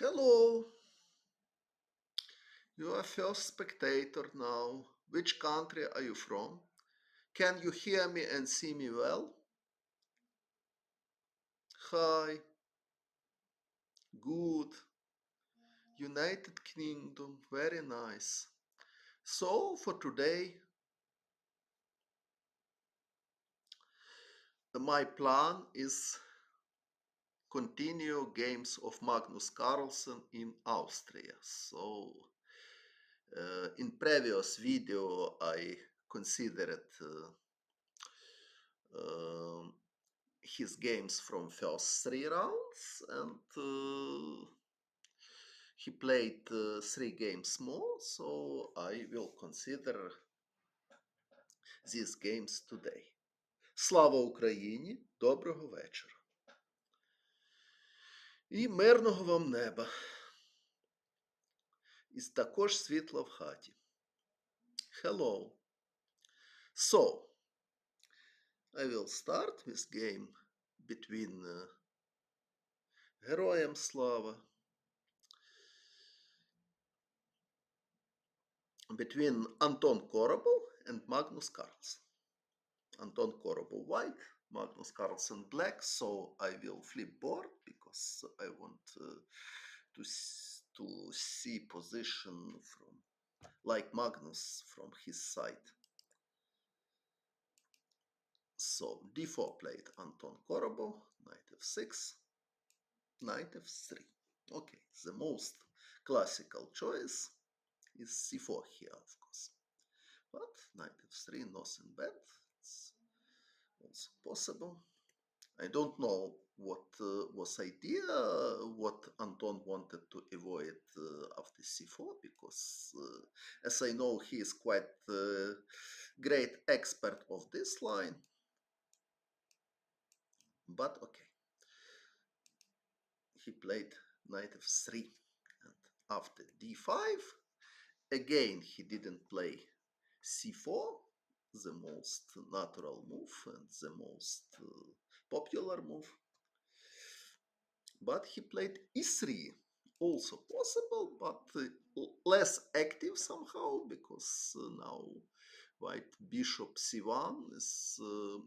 Hello, you are first spectator now. Which country are you from? Can you hear me and see me well? Hi, good. United Kingdom, very nice. So for today, my plan is continue games of Magnus Carlsen in Austria. So in previous video, I considered um, his games from first three rounds, and he played three games more, so I will consider these games today. Слава Україні! Доброго вечора! І мирного вам неба! І також світла в хаті. Hello! So, I will start with game between Героям Слава, between Anton Korobov and Magnus Carlsen. Anton Korobov white, Magnus Carlsen black, so I will flip board because I want to see position from like Magnus from his side. So d4 played Anton Korobov, knight f6, knight f3. Okay, the most classical choice is c4 here, of course. But knight f3, nothing bad. It's also possible. I don't know what was idea, what Anton wanted to avoid after c4, because as I know, he is quite great expert of this line. But okay, he played knight f3, and after d5, again he didn't play c4, the most natural move and the most popular move. But he played e3, also possible, but less active somehow, because now white bishop c1 is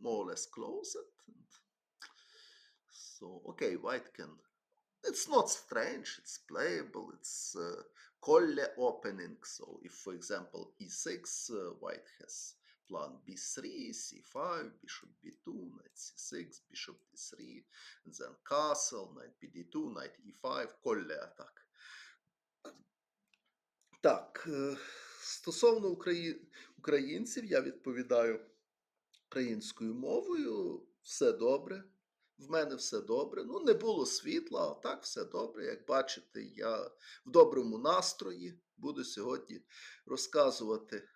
more or less closed. And so, okay, white can, it's not strange, it's playable, it's Colle opening. So if, for example, e6, white has plan b3, c5, bishop b2, knight c6, bishop d3, and then castle, knight bd2, knight e5, Colle атак. Так, стосовно українців, я відповідаю українською мовою. Все добре. В мене все добре. Ну, не було світла, а так все добре. Як бачите, я в доброму настрої. Буду сьогодні розказувати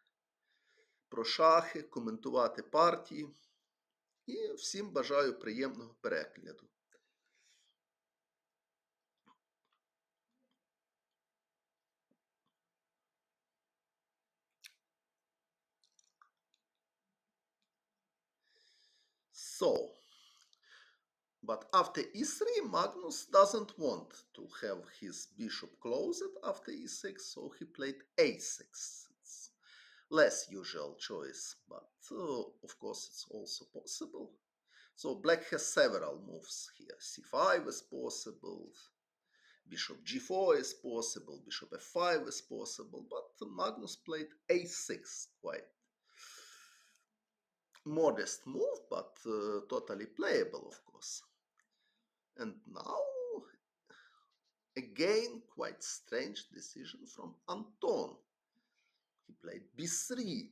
про шахи, коментувати партії. І всім бажаю приємного перегляду. So, but after e3, Magnus doesn't want to have his bishop closed after e6, so he played a6. It's less usual choice, but of course it's also possible. So black has several moves here. c5 is possible, bishop g4 is possible, bishop f5 is possible, but Magnus played a6, quite modest move, but totally playable, of course. And now, again, quite strange decision from Anton. He played b3.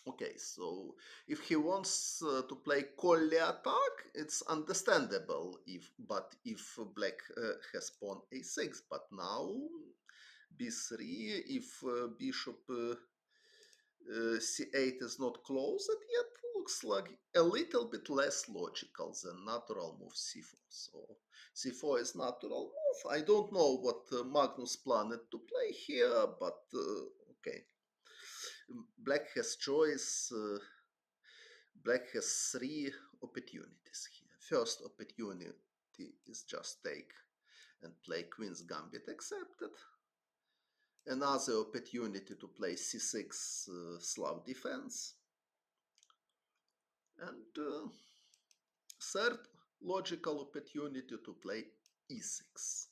Okay, so if he wants to play Colle attack, it's understandable. But if black has pawn a6, but now b3, if bishop c8 is not closed yet, looks like a little bit less logical than natural move c4. So c4 is natural move. I don't know what Magnus planned to play here, but okay. Black has choice. Black has three opportunities here. First opportunity is just take and play queen's gambit accepted. Another opportunity to play c6 Slav defense. And third logical opportunity to play e6.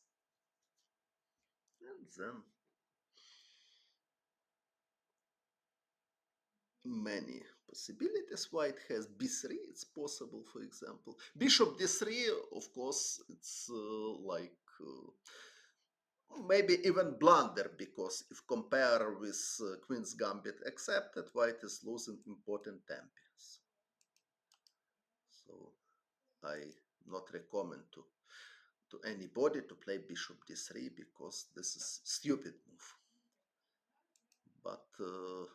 And then many possibilities. White has b3, it's possible, for example. Bishop d3, of course, it's maybe even blunder, because if compare with queen's gambit accepted, white is losing important amperes. So I not recommend to anybody to play bishop d3, because this is stupid move. But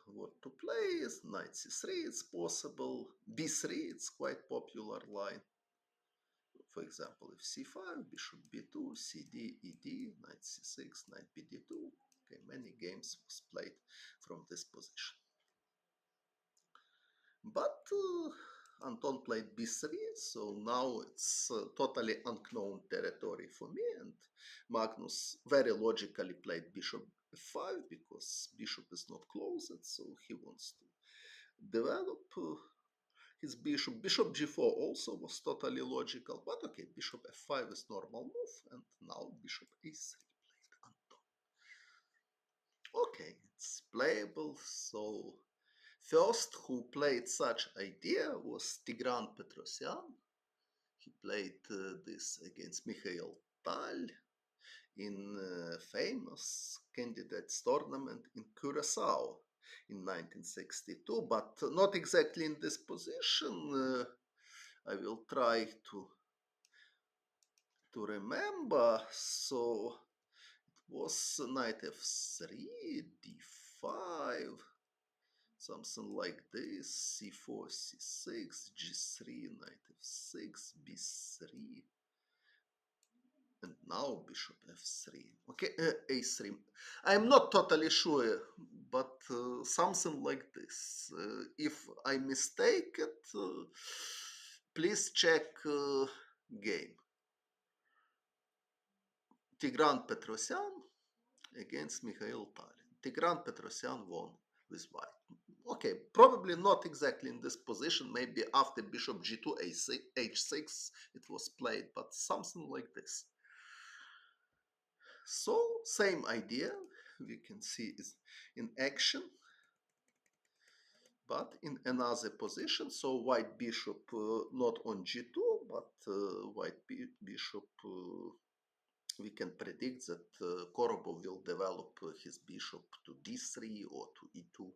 what to play is knight c3, it's possible. b3, it's quite popular line. For example, if c5, bishop b2, cd, ed, knight c6, knight bd2. Okay, many games was played from this position. But Anton played b3, so now it's totally unknown territory for me, and Magnus very logically played bishop f5, because bishop is not closed, so he wants to develop his bishop. Bishop g4 also was totally logical, but okay, bishop f5 is normal move, and now bishop a3 played Anton. Okay, it's playable. So first who played such idea was Tigran Petrosyan. He played this against Mikhail Tal in famous candidates tournament in Curacao in 1962, but not exactly in this position. I will try to remember. So it was knight f3, d5, something like this, c4, c6, g3, knight f6, b3, and now bishop f3. Okay, a3. I'm not totally sure, but something like this. If I mistake it, please check game. Tigran Petrosyan against Mikhail Tal. Tigran Petrosyan won with white. Okay, probably not exactly in this position. Maybe after bishop g2, h6 it was played, but something like this. So same idea we can see is in action, but in another position. So white bishop not on g2, but white bishop we can predict that Korobov will develop his bishop to d3 or to e2.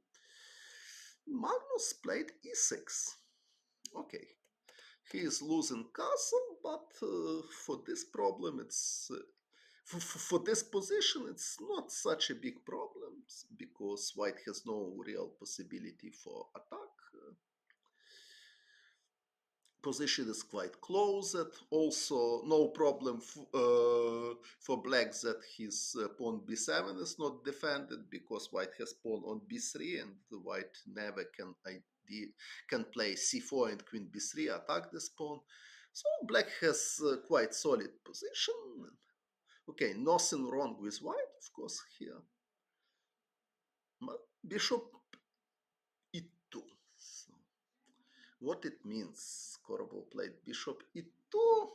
Magnus played e6. Okay, he is losing castle, but for this problem, it's for this position, it's not such a big problem, because white has no real possibility for attack. Position is quite closed. Also, no problem for black that his pawn b7 is not defended, because white has pawn on b3, and white never can play c4 and queen b3 attack this pawn. So black has quite solid position. Okay, nothing wrong with white, of course, here. But bishop e2. So what it means? Korobov played bishop e2.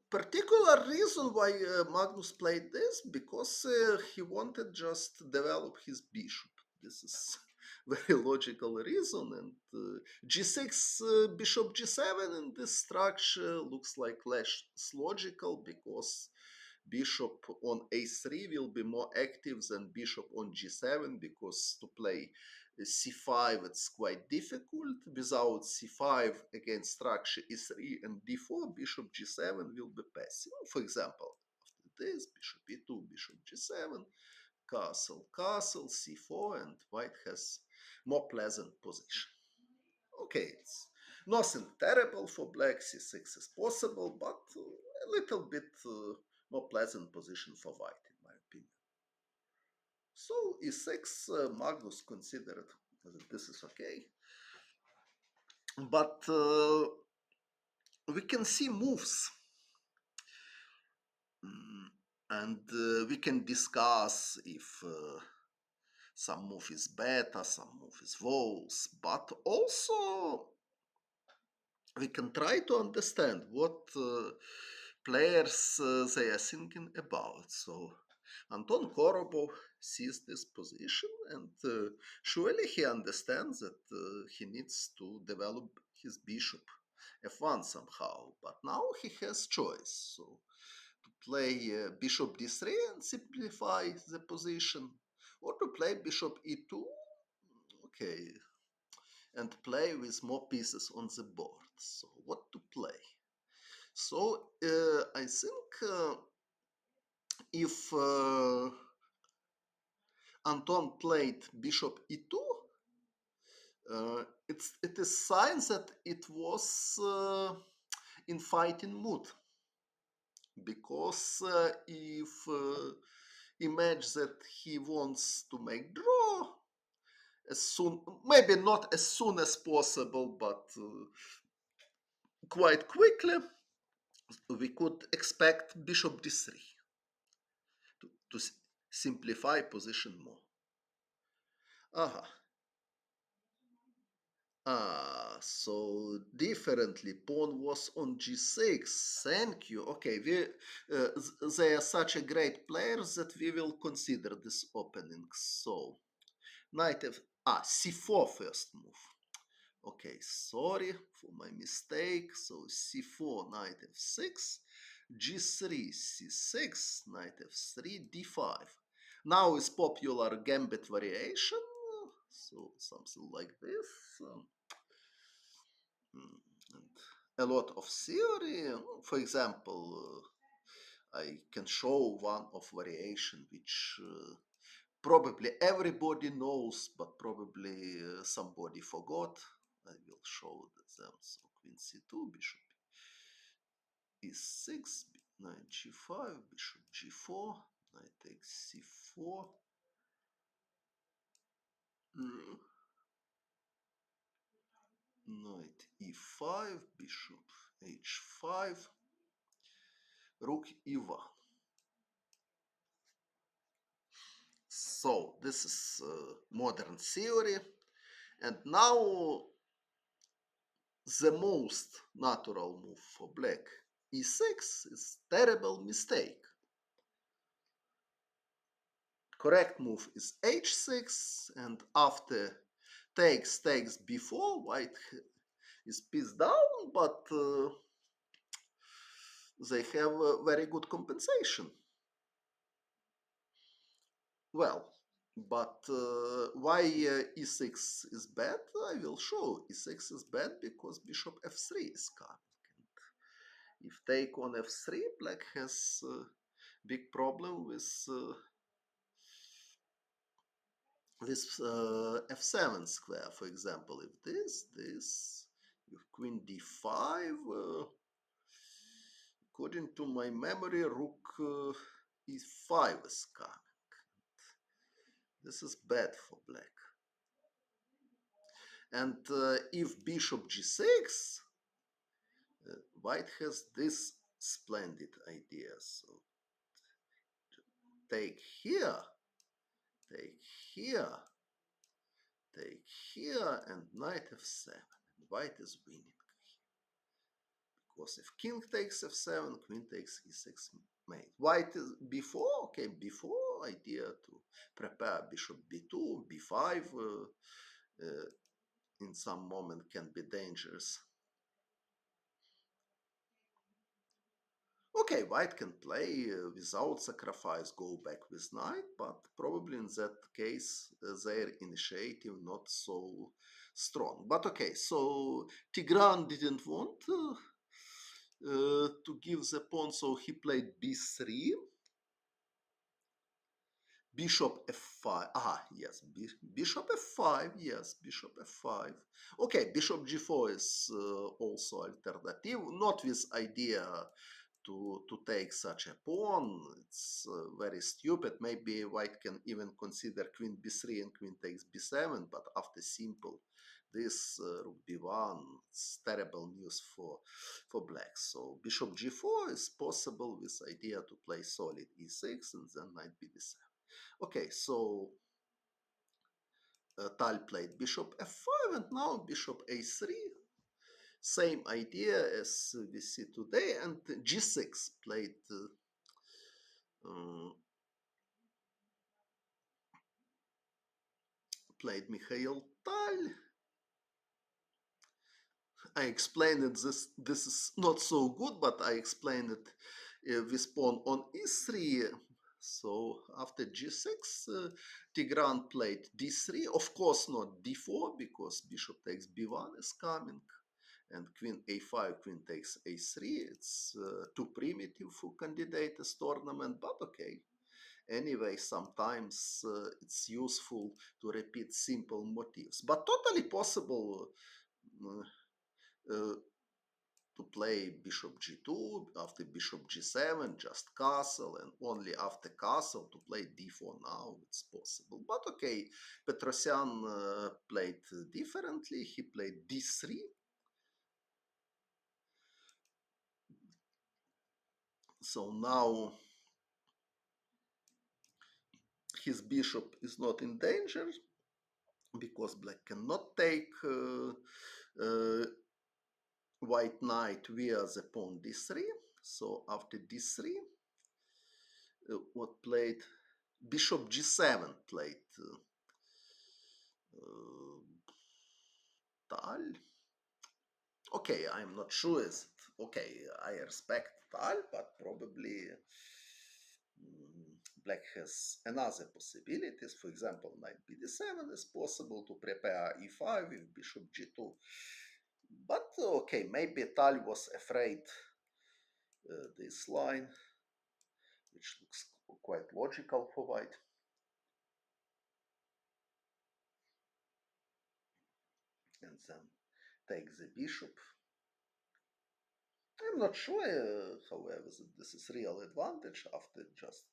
Particular reason why Magnus played this, because he wanted just to develop his bishop. This is very logical reason. And g6, bishop g7 in this structure looks like less logical, because bishop on a3 will be more active than bishop on g7, because to play c5 it's quite difficult. Without c5 against structure e3 and d4, bishop g7 will be passive. For example, after this, bishop e2, bishop g7, castle, castle, c4, and white has more pleasant position. Okay, it's nothing terrible for black. c6 is possible, but a little bit more pleasant position for white, in my opinion. So e6, Magnus considered that this is okay. But we can see moves. Mm, and we can discuss if some move is better, some move is worse, but also we can try to understand what players they are thinking about. So Anton Korobov sees this position, and surely he understands that he needs to develop his bishop f1 somehow. But now he has choice. So to play bishop d3 and simplify the position, or to play bishop e2, okay, and play with more pieces on the board. So what to play? So I think if Anton played bishop e2, it is sign that it was in fighting mood, because if image that he wants to make draw as soon, maybe not as soon as possible, but quite quickly, we could expect bishop d3 to simplify position more. Aha. So differently, pawn was on g6. Thank you. Okay, they are such a great players that we will consider this opening. So knight f c4 first move. Okay, sorry for my mistake. So c4, knight f6, g3, c6, knight f3, d5. Now is popular gambit variation. So something like this. And a lot of theory. For example, I can show one of variation which probably everybody knows, but probably somebody forgot. I will show them. So queen c2, bishop e6, knight g5, bishop g4, knight takes c4, knight e5, bishop h5, rook e1. So this is modern theory, and now the most natural move for black e6 is terrible mistake. Correct move is h6, and after takes b4, white is piece down, but they have a very good compensation. Well, but why e6 is bad? I will show. E6 is bad because bishop f3 is coming. If take on f3, black has big problem with f7 square. For example, if this, if queen d5, according to my memory, rook e5 is coming. This is bad for black. And if bishop g6, white has this splendid idea. So take here, take here, take here, and knight f7. And white is winning. Because if king takes f7, queen takes e6 mate. White is before, okay, before idea to prepare bishop b2, b5 in some moment can be dangerous. Okay, white can play without sacrifice, go back with knight, but probably in that case their initiative not so strong. But okay, so Tigran didn't want to give the pawn, so he played b3, bishop f5. Ah, yes, bishop f5. Yes, bishop f5. Okay, bishop g4 is also alternative, not with idea to take such a pawn. It's very stupid. Maybe white can even consider queen b3 and queen takes b7, but after simple this, rook b1, it's terrible news for black. So bishop g4 is possible with idea to play solid e6 and then knight bd7. Okay, so Tal played bishop f5 and now bishop a3. Same idea as we see today, and g6 uh, played Mikhail Tal. I explained it. This is not so good, but I explained it with pawn on e3. So after g6, Tigran played d3. Of course, not d4 because bishop takes b1 is coming, and queen a5, queen takes a3. It's too primitive for candidates tournament, but okay. Anyway, sometimes it's useful to repeat simple motifs, but totally possible uh, uh, to play bishop g2, after bishop g7, just castle, and only after castle to play d4 now, it's possible. But okay, Petrosyan played differently. He played d3. So now his bishop is not in danger because black cannot take uh, white knight via the pawn d3. So after d3, what played bishop g7 played Tal. Okay, I'm not sure. Is it okay? I respect Tal, but probably black has another possibilities. For example, knight bd7 is possible to prepare e5 with bishop g2. But okay, maybe Tal was afraid this line, which looks quite logical for white. And then take the bishop. I'm not sure, however, that this is real advantage after just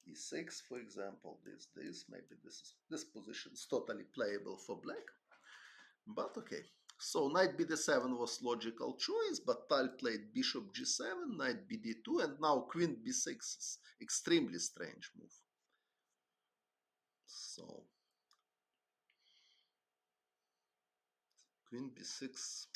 e6, for example. Maybe this position is totally playable for black. But okay. So knight bd7 was logical choice, but Tal played bishop g7, knight bd2, and now queen b6 is extremely strange move. So queen b6.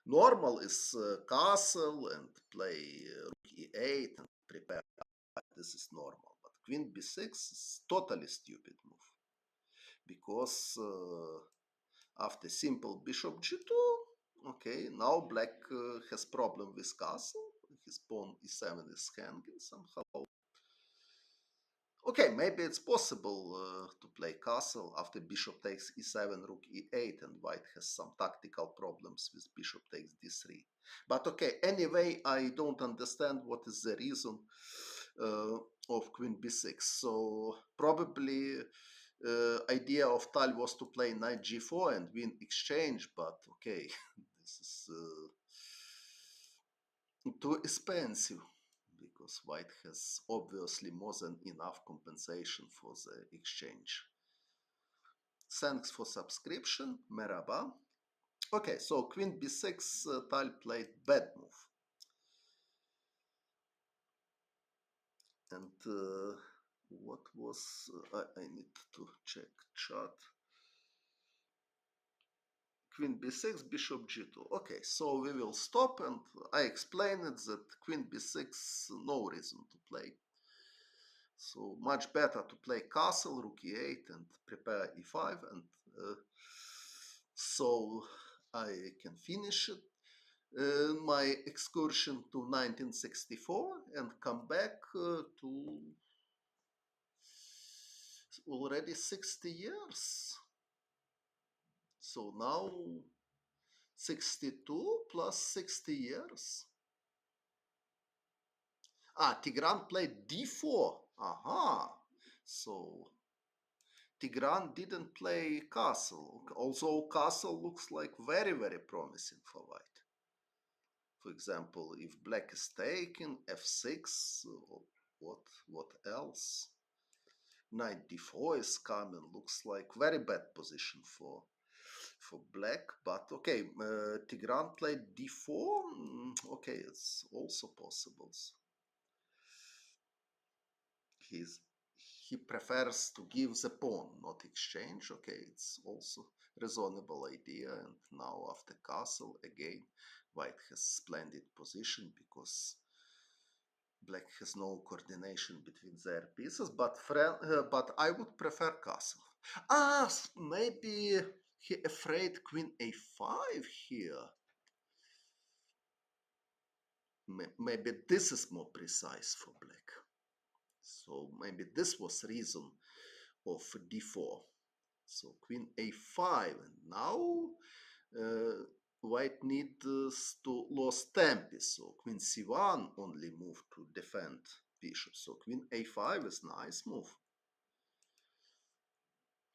Normal is castle and play rook e8 and prepare. This is normal, but queen b6 is totally stupid move because after simple bishop g2, okay, now black has problem with castle. His pawn e7 is hanging somehow. Okay, maybe it's possible to play castle after bishop takes e7, rook e8, and white has some tactical problems with bishop takes d3. But okay, anyway, I don't understand what is the reason uh, of queen b6. So probably idea of Tal was to play knight g4 and win exchange, but okay, this is too expensive because white has obviously more than enough compensation for the exchange. Thanks for subscription, merhaba. Okay, so queen b6, Tal played bad move. And what was, I need to check chart. Queen b6, bishop g2. Okay, so we will stop, and I explained it that queen b6, no reason to play. So much better to play castle, rook e8, and prepare e5, and so I can finish it. My excursion to 1964 and come back to already 60 years. So now 62 plus 60 years. Tigran played d4. Aha. So Tigran didn't play castle, although castle looks like very, very promising for white. For example, if black is taken, f6, what else? Knight d4 is coming. Looks like very bad position for black. But okay, Tigran played d4. Okay, it's also possible. He's he prefers to give the pawn, not exchange. Okay, it's also reasonable idea. And now after castle again, white has splendid position because black has no coordination between their pieces. But I would prefer castle. Maybe he afraid queen a5 here. Maybe this is more precise for black. So maybe this was reason of d4. So queen a5, and now uh, white needs to lose tempi. So queen c1 only move to defend bishop. So queen a5 is nice move.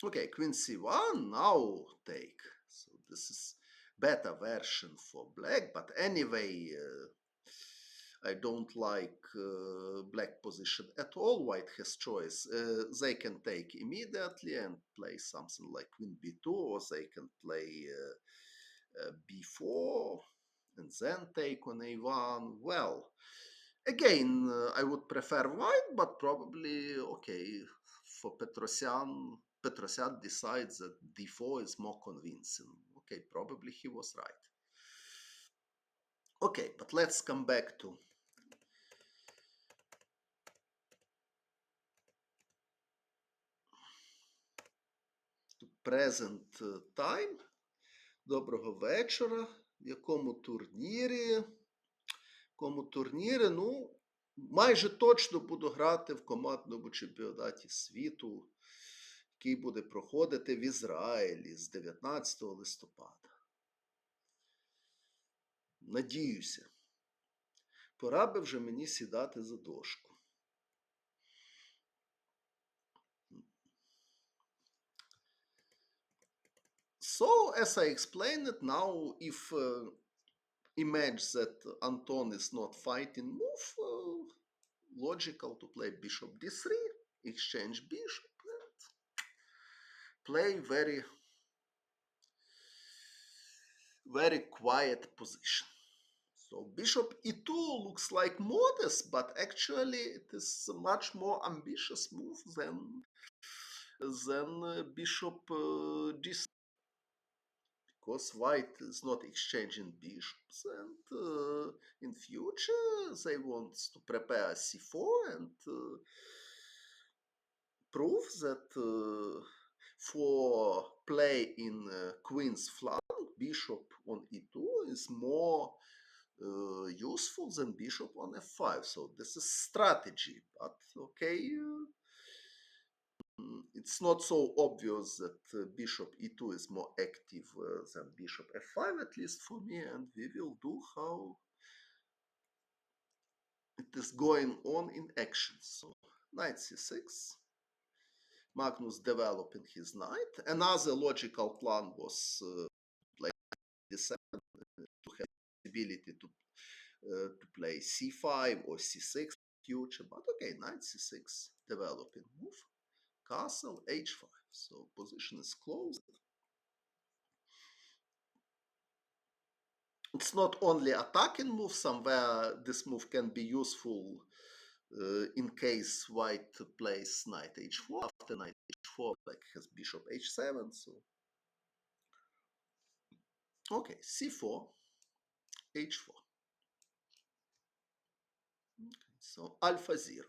Okay, queen c1, now take. So this is better version for black, but anyway, I don't like black position at all. White has choice. They can take immediately and play something like queen b2, or they can play b4 and then take on a1. Well, again, I would prefer white, but probably okay for Petrosian. Petrosian decides that d4 is more convincing. Okay, probably he was right. Okay, but let's come back to present time. Доброго вечора. В якому турнірі? Ну, майже точно буду грати в командному чемпіонаті світу, який буде проходити в Ізраїлі з 19 листопада. Надіюся. Пора би вже мені сідати за дошку. So, as I explained it, now if image that Anton is not fighting move, logical to play bishop d3, exchange bishop, and play very quiet position. So bishop e2 looks like modest, but actually it is a much more ambitious move than bishop d6, because white is not exchanging bishops, and in future they want to prepare c4 and prove that for play in queen's flank, bishop on e2 is more useful than bishop on f5. So this is strategy, but okay, it's not so obvious that bishop e2 is more active than bishop f5, at least for me, and we will do how it is going on in action. So knight c6, Magnus developing his knight. Another logical plan was like d7 to have the ability to play c5 or c6 future, but okay, knight c6 developing move, castle h5. So position is closed. It's not only attacking move. Somewhere this move can be useful in case white plays knight h4. After knight h4, black has bishop h7. So okay, c4, h4. So alpha 0.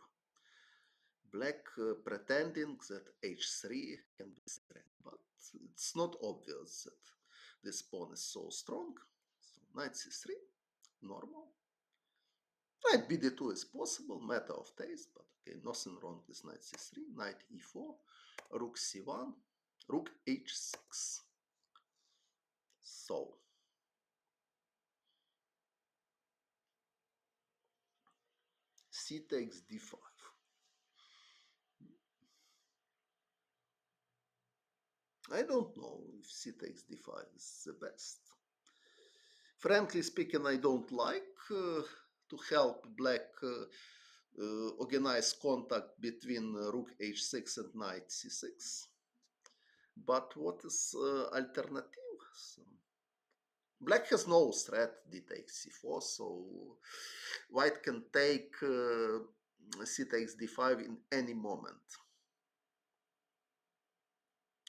Black pretending that h3 can be threatened, but it's not obvious that this pawn is so strong. So knight c3, normal. Knight bd2 is possible, matter of taste, but okay, nothing wrong with knight c3, knight e4, rook c1, rook h6. So, c takes d5. I don't know if c takes d5 is the best. Frankly speaking, I don't like to help black organize contact between rook h6 and knight c6. But what is alternative? So, black has no threat d takes c4, so white can take c takes d5 in any moment.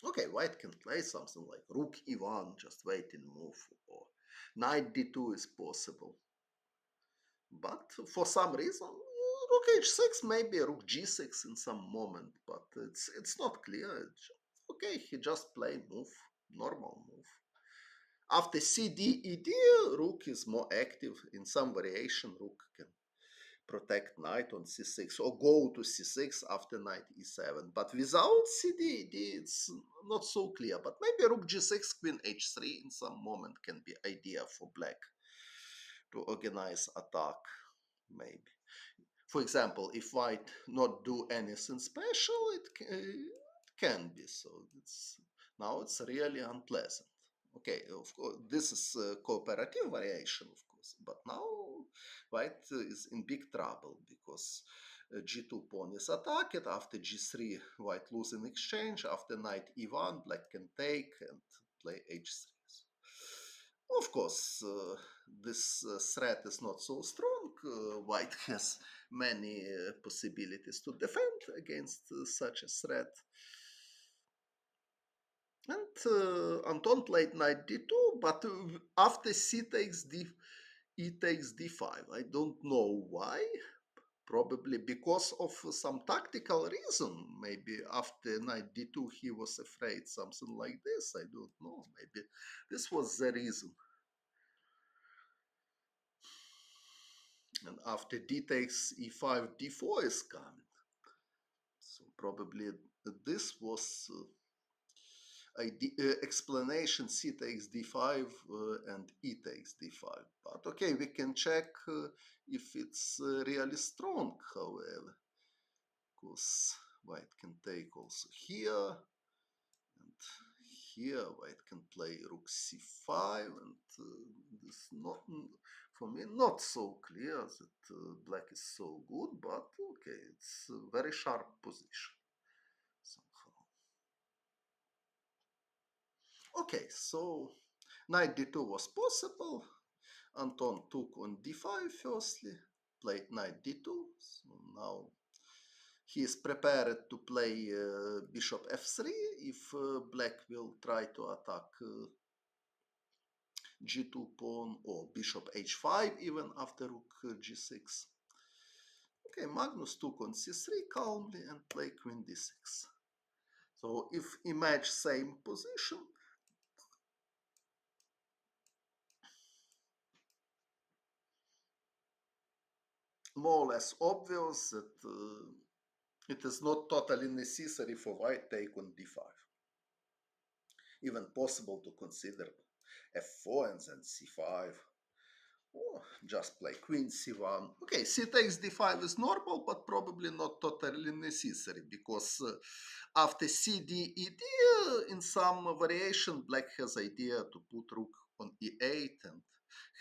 Okay, white can play something like rook e1, just waiting move, or knight d2 is possible. But for some reason, rook h6, maybe rook g6 in some moment, but it's not clear. Okay, he just play move, normal move. After cd ed, rook is more active. In some variation, rook can protect knight on c6 or go to c6 after knight e7. But without cd ed, it's not so clear. But maybe rook g6, queen h3 in some moment can be idea for black to organize attack, maybe. For example, if white not do anything special, can be. So now it's really unpleasant. Okay, of course, this is a cooperative variation, of course, but now white is in big trouble because g2 pawn is attacked. After g3, white lose in exchange. After knight e1, black can take and play h3. Of course, this threat is not so strong. White has many possibilities to defend against such a threat. And Anton played knight d2, but after c takes d, e takes d5. I don't know why. Probably because of some tactical reason. Maybe after knight d2 he was afraid something like this. I don't know. Maybe this was the reason. And after d takes e5, d4 is coming. So probably this was explanation c takes d5 and e takes d5. But okay, we can check if it's really strong, however, because white can take also here, and here white can play rook c5, and this not, for me, not so clear that black is so good, but okay, it's a very sharp position somehow. Okay, so knight d2 was possible. Anton took on d5 firstly, played knight d2. So now he is prepared to play bishop f3 if black will try to attack g2 pawn or bishop h5 even after rook g6. Okay, Magnus took on c3 calmly and played queen d6. So if image same position, more or less obvious that it is not totally necessary for white take on d5. Even possible to consider f4 and then c5. Or just play queen c1. Okay, c takes d5 is normal, but probably not totally necessary, because after c d e d, in some variation, black has idea to put rook on e8 and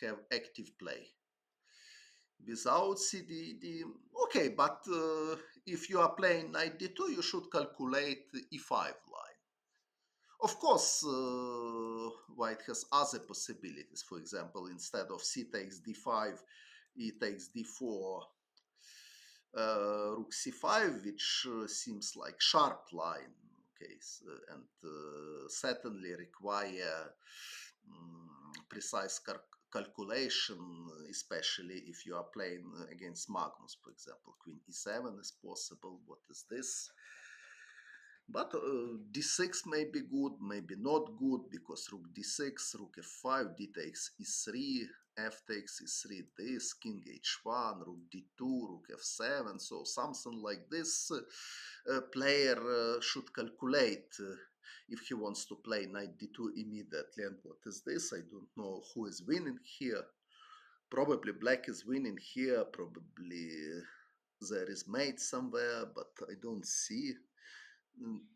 have active play. Without c d e d, okay, but if you are playing knight d2, you should calculate e5 line. Of course, white has other possibilities. For example, instead of c takes d5, e takes d4, rook c5, which seems like sharp line. Okay, and certainly require precise calculation, especially if you are playing against Magnus, for example. Queen e7 is possible. What is this? But d6 may be good, maybe not good, because rook d6, rook f5, d takes e3, f takes e3, this, king h1, rook d2, rook f7. So something like this, player should calculate if he wants to play knight d2 immediately. And what is this? I don't know who is winning here. Probably black is winning here. Probably there is mate somewhere, but I don't see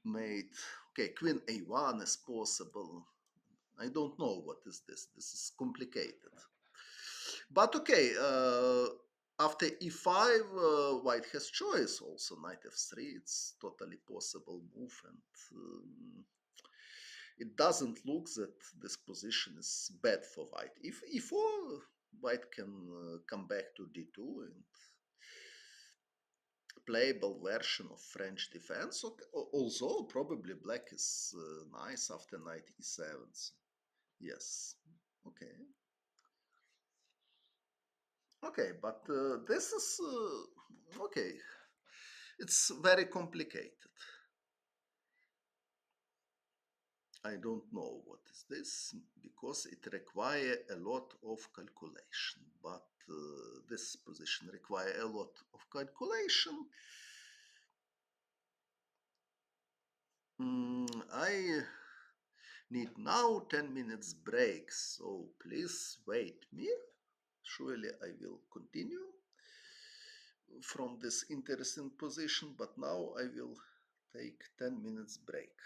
mate. Okay, queen a1 is possible. I don't know what is this. This is complicated. But okay, After e5, white has choice also. Knight f3, it's totally possible move, and it doesn't look that this position is bad for white. If e4, white can come back to d2 and playable version of French defense. Okay, although probably black is nice after knight e7. Yes. Okay. Okay, but this is okay. It's very complicated. I don't know what is this because it require a lot of calculation. But this position require a lot of calculation. I need now 10 minutes break, so please wait me. Surely I will continue from this interesting position, but now I will take 10 minutes break.